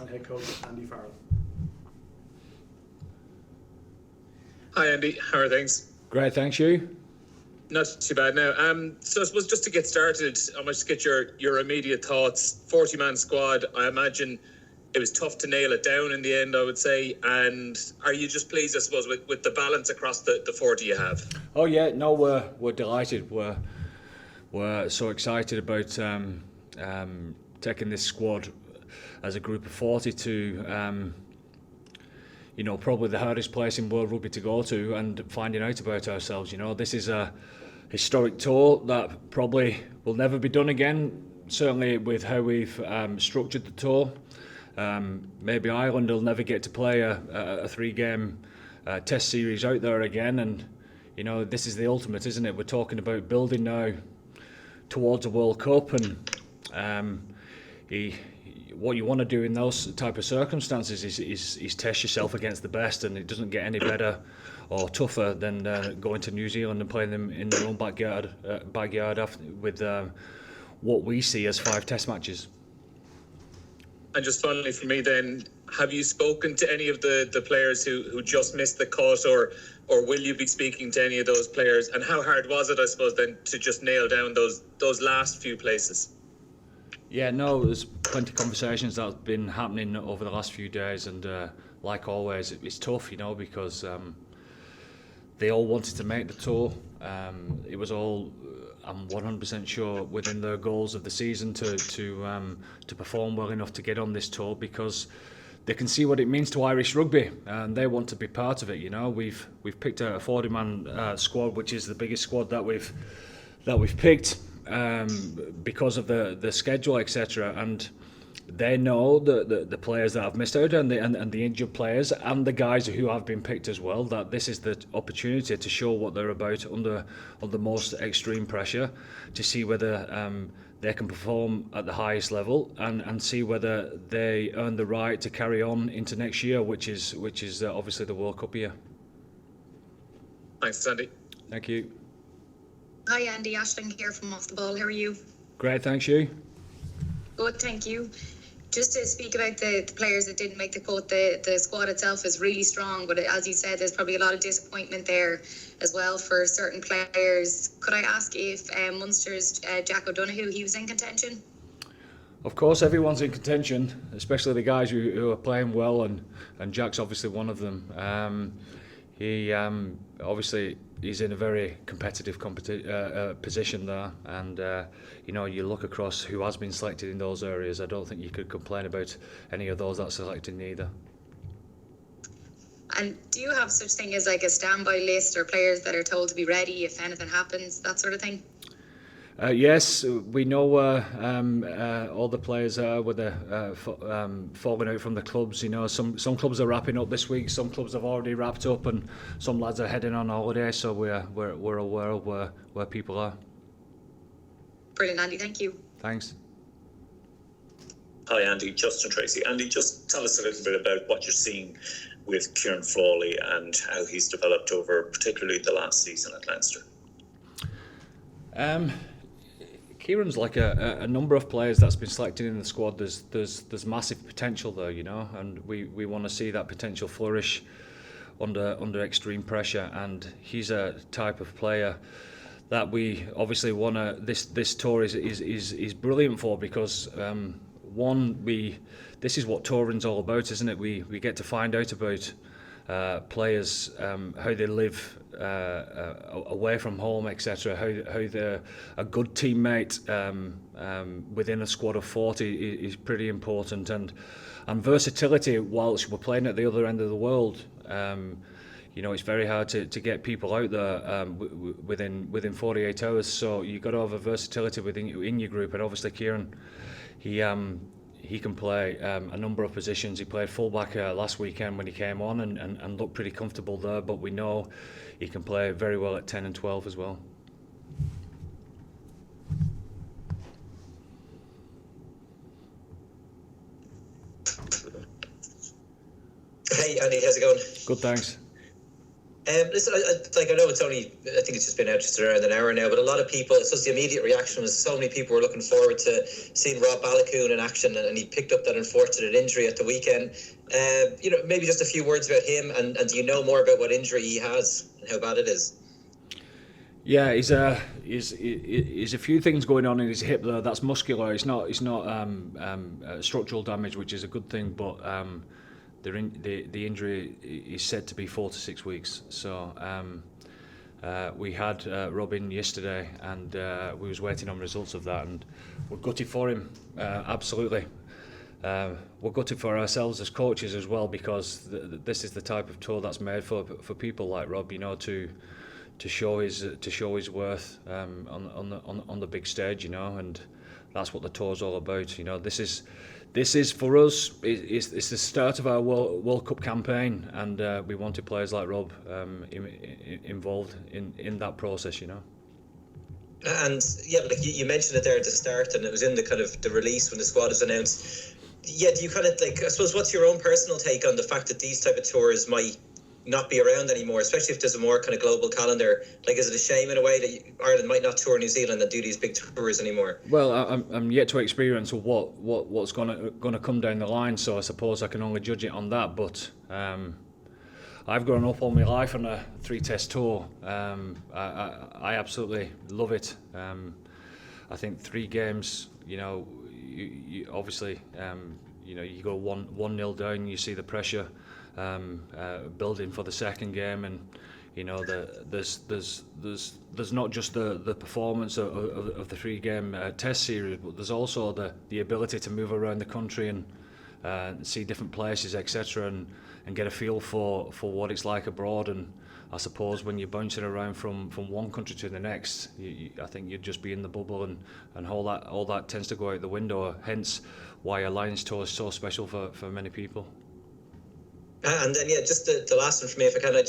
and head coach Andy Farrell. Hi Andy, how are things? Great, thanks. You? Not too bad now. So I suppose just to get started, I might just get your immediate thoughts. 40-man squad, I imagine it was tough to nail it down in the end, I would say. And are you just pleased, I suppose, with the balance across the 40 you have? Oh yeah, no, we're delighted. We're so excited about taking this squad as a group of 40 to probably the hardest place in world rugby to go to, and finding out about ourselves. This is a historic tour that probably will never be done again, certainly with how we've structured the tour. Maybe Ireland will never get to play a 3-game test series out there again, and this is the ultimate, isn't it? We're talking about building now towards a World Cup, and what you want to do in those type of circumstances is test yourself against the best, and it doesn't get any better or tougher than going to New Zealand and playing them in their own backyard with what we see as 5 test matches. And just finally for me then, have you spoken to any of the players who just missed the cut, or will you be speaking to any of those players? And how hard was it, I suppose, then to just nail down those last few places? Yeah, no, there's plenty of conversations that have been happening over the last few days, and like always, it's tough, because they all wanted to make the tour. It was all, I'm 100% sure, within their goals of the season to perform well enough to get on this tour, because they can see what it means to Irish rugby, and they want to be part of it. We've picked out a 40-man squad, which is the biggest squad that we've picked. Because of the schedule, etc., and they know the players that have missed out, and the injured players, and the guys who have been picked as well, that this is the opportunity to show what they're about under most extreme pressure, to see whether they can perform at the highest level, and see whether they earn the right to carry on into next year, which is obviously the World Cup year. Thanks, Andy. Thank you. Hi Andy, Aisling here from Off the Ball. How are you? Great, thanks. You? Good, thank you. Just to speak about the players that didn't make the cut, the squad itself is really strong, but as you said, there's probably a lot of disappointment there as well for certain players. Could I ask if Munster's Jack O'Donoghue, he was in contention? Of course, everyone's in contention, especially the guys who are playing well, and Jack's obviously one of them. He obviously he's in a very competitive position there, and you look across who has been selected in those areas. I don't think you could complain about any of those that are selected neither. And do you have such thing as like a standby list, or players that are told to be ready if anything happens, that sort of thing? Yes, we know all the players are with falling out from the clubs. Some clubs are wrapping up this week, some clubs have already wrapped up, and some lads are heading on holiday. So we're aware of where people are. Brilliant, Andy. Thank you. Thanks. Hi Andy, Justin Tracy. Andy, just tell us a little bit about what you're seeing with Kieran Frawley and how he's developed over particularly the last season at Leinster. Kieran's like a number of players that's been selected in the squad. There's massive potential there, and we want to see that potential flourish under extreme pressure. And he's a type of player that we obviously want to. This tour is brilliant for, because this is what touring's all about, isn't it? We get to find out about players, how they live away from home, etc. How they're a good teammate within a squad of 40 is pretty important, and versatility whilst we're playing at the other end of the world. It's very hard to get people out there within 48 hours. So you've got to have a versatility in your group, and obviously Kieran, he can play a number of positions. He played fullback last weekend when he came on and looked pretty comfortable there, but we know he can play very well at 10 and 12 as well. Hey Andy, how's it going? Good, thanks. Listen, I know it's only, I think it's just been out just around an hour now, but a lot of people, so the immediate reaction was so many people were looking forward to seeing Rob Balakoon in action, and he picked up that unfortunate injury at the weekend. Maybe just a few words about him, and do you know more about what injury he has and how bad it is? Yeah, he's a few things going on in his hip there. That's muscular. It's not structural damage, which is a good thing, but the injury is said to be 4 to 6 weeks. So we had Rob in yesterday, and we was waiting on results of that, and we're gutted for him. Absolutely, we're gutted for ourselves as coaches as well, because this is the type of tour that's made for people like Rob, to show his worth on the big stage, and that's what the tour's all about. This is for us. It's the start of our World Cup campaign, and we wanted players like Rob involved in that process. And yeah, like you mentioned it there at the start, and it was in the kind of the release when the squad is announced. Yeah, do you kind of I suppose, what's your own personal take on the fact that these type of tours might not be around anymore, especially if there's a more kind of global calendar? Is it a shame in a way that Ireland might not tour New Zealand and do these big tours anymore? Well, I'm yet to experience what's gonna come down the line, so I suppose I can only judge it on that. But I've grown up all my life on a 3-test tour. I absolutely love it. I think 3 games, you obviously, you go 1-0 down, you see the pressure building for the second game, and there's not just the performance of the 3-game test series, but there's also the ability to move around the country and see different places, etc., and get a feel for what it's like abroad. And I suppose when you're bouncing around from one country to the next, I think you'd just be in the bubble, and all that tends to go out the window. Hence why a Lions tour is so special for many people. And then, yeah, just the last one for me, if I can. I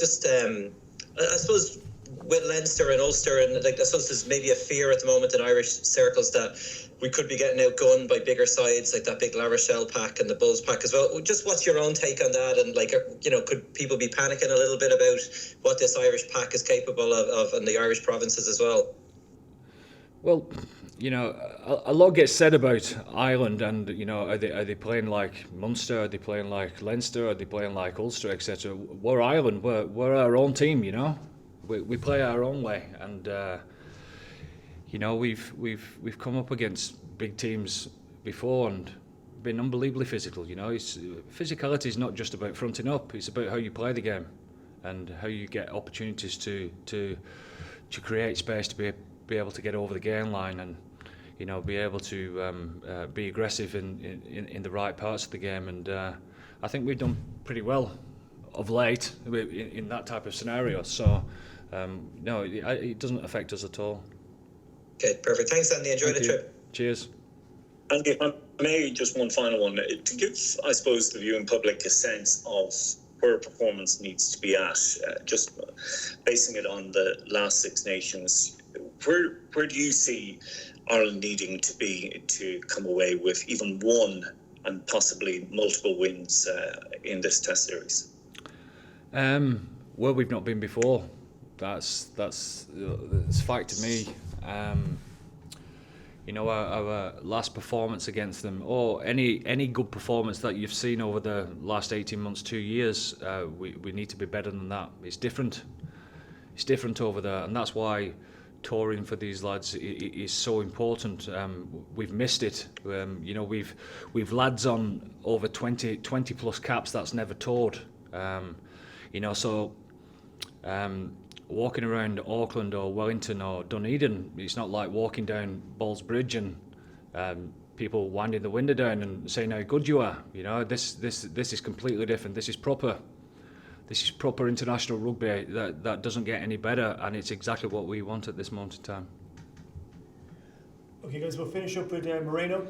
suppose with Leinster and Ulster, and I suppose there's maybe a fear at the moment in Irish circles that we could be getting outgunned by bigger sides like that big La Rochelle pack and the Bulls pack as well. Just what's your own take on that? And could people be panicking a little bit about what this Irish pack is capable of in the Irish provinces as well? Well, a lot gets said about Ireland, and are they playing like Munster? Are they playing like Leinster? Are they playing like Ulster, etc.? We're Ireland. We're our own team. We play our own way, and we've come up against big teams before and been unbelievably physical. Physicality is not just about fronting up; it's about how you play the game and how you get opportunities to create space to be able to get over the gain line, and be able to be aggressive in the right parts of the game. And I think we've done pretty well of late in that type of scenario. So no, it doesn't affect us at all. Okay, perfect. Thanks, Andy. Enjoy the trip. Cheers. Andy, if I may, just one final one to give, I suppose, the viewing public a sense of where performance needs to be at. Just basing it on the last Six Nations, where do you see Ireland needing to be to come away with even one and possibly multiple wins in this Test series? Where we've not been before. That's fact to me. Our last performance against them, or any good performance that you've seen over the last 18 months, 2 years, we need to be better than that. It's different over there, and that's why touring for these lads is so important. We've missed it. We've lads on over 20 plus caps that's never toured. Walking around Auckland or Wellington or Dunedin, it's not like walking down Balls Bridge and people winding the window down and saying how good you are. This is completely different. This is proper international rugby that doesn't get any better, and it's exactly what we want at this moment in time. Okay, guys, we'll finish up with Moreno.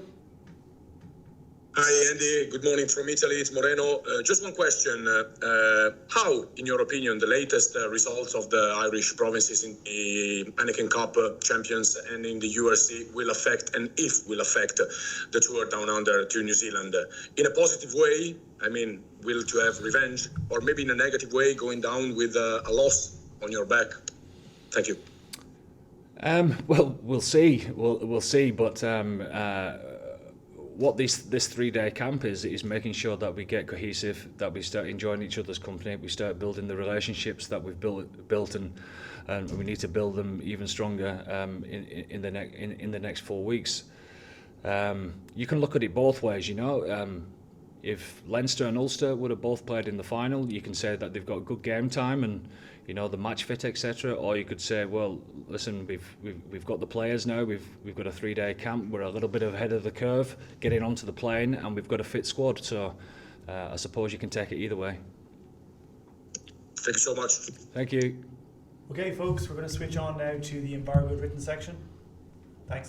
Hi, Andy. Good morning from Italy. It's Moreno. Just one question. How, in your opinion, the latest results of the Irish provinces in the Heineken Cup champions and in the URC will affect, and if will affect, the tour down under to New Zealand? In a positive way, I mean, will to have revenge, or maybe in a negative way, going down with a loss on your back? Thank you. Well, we'll see. We'll see. But what this 3-day camp is making sure that we get cohesive, that we start enjoying each other's company, we start building the relationships that we've built, and we need to build them even stronger in the next 4 weeks. You can look at it both ways, you know. If Leinster and Ulster would have both played in the final, you can say that they've got good game time and, you know, the match fit, etc. Or you could say, well, listen, we've got the players now. We've got a 3-day camp. We're a little bit ahead of the curve, getting onto the plane, and we've got a fit squad. So I suppose you can take it either way. Thank you so much. Thank you. Okay, folks, we're going to switch on now to the embargoed written section. Thanks.